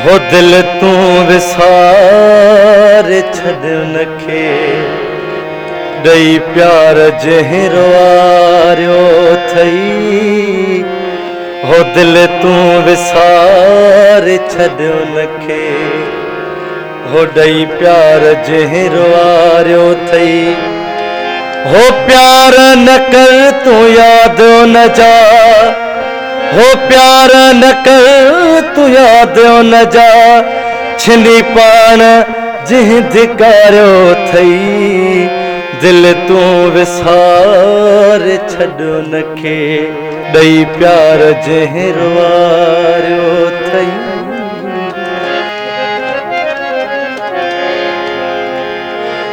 हो दिल तू विसार छॾ उनखे ॾेई प्यार जंहिं रवारियो अथई। हो दिल तू विसार छॾ उनखे हो ॾेई प्यार जंहिं रवारियो अथई। हो प्यार न कर तू यादि न जा, हो प्यार न कर तू यादि न जा, छिनी पाण जंहिं धिकारियो अथई। दिल तू विसार छॾ उनखे ॾेई प्यार जंहिं रवारियो अथई।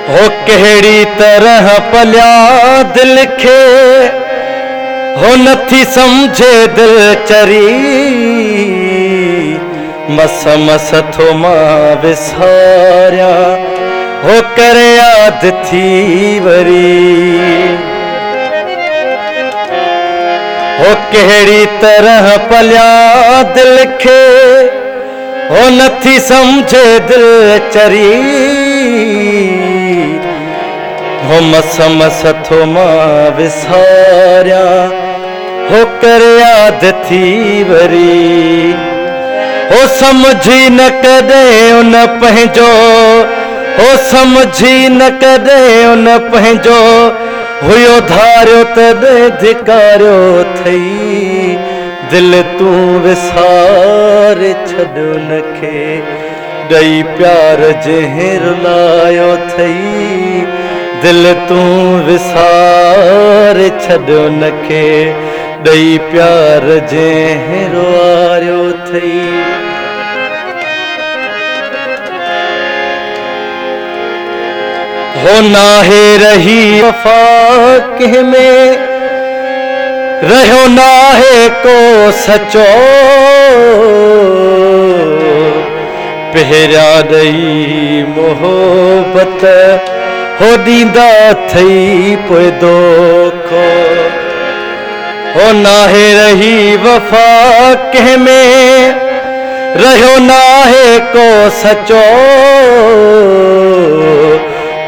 हो कहिड़ी तरह पलिया दिल खे हो नथी समझे दिल चरी। मस मस थो मां विसारियां हो करे याद थी वरी। हो कहिड़ी तरह पलिया दिल खे हो नथी समझे दिल चरी। हो मस मस थो मां विसारियां हो कर याद थी वरी। हो समझी न कॾहिं उन पंहिंजो, हो समझी न कॾहिं उन पंहिंजो हुयो धारियो तॾहिं धिकारियो अथई। दिल तू विसार छॾ उनखे ॾेई प्यार जंहिं रुलायो अथई। दिल तू विसार छॾ उनखे ॾेई प्यार जंहिं रुआरियो अथई। हो नाहे रही वफ़ा कंहिं में, रहियो नाहे को सचो। पहिरियां ॾेई मोहबत हो ॾींदा अथई पोइ दोखो। हो नाहे रही वफ़ा कंहिं में, रहियो नाहे को सचो।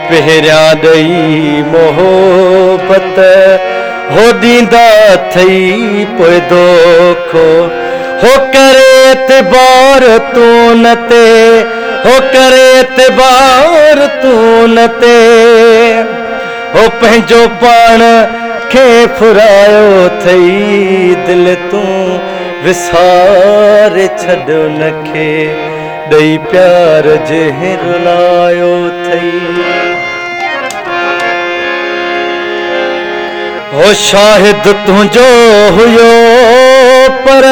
पहिरियां ॾेई मोहबत हो ॾींदा अथई पोइ दोखो। हो करे एतबार तू न ते, हो करे एतबार तू न ते, हो पंहिंजो पाण खे फुरायो अथई। दिल तू विसार छॾ उनखे ॾेई प्यार जंहिं रुलायो अथई। हो शाहिद तुंहिंजो हुयो पर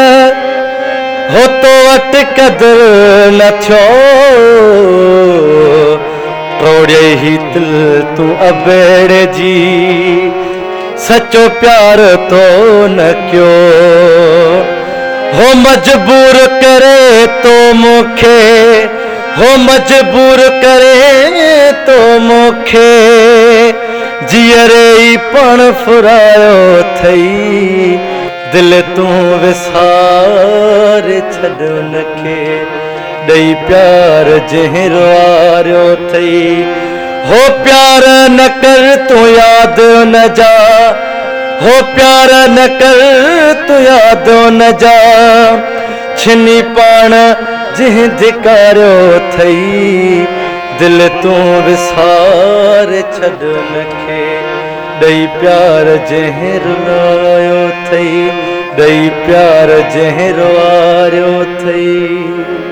हो तो वटि क़दुर न थियो। टोड़े ही दिल तू अबेड़े जी सचो प्यार तो न कयो। हो मजबूर करे तो मूंखे, हो मजबूर करे तो मूंखे जीअरे ई पण फुरायो अथई। दिल तू विसार छॾ उनखे ॾेई प्यार जंहिं रुआरियो अथई। हो प्यार न कर तू यादि न जा, हो प्यार न कर तू यादि न जा, छिनी पाण जंहिं धिकारियो अथई। दिल तू विसार छॾ उनखे ॾेई प्यार जंहिं रुलायो अथई। ॾेई प्यार जंहिं रुआरियो अथई।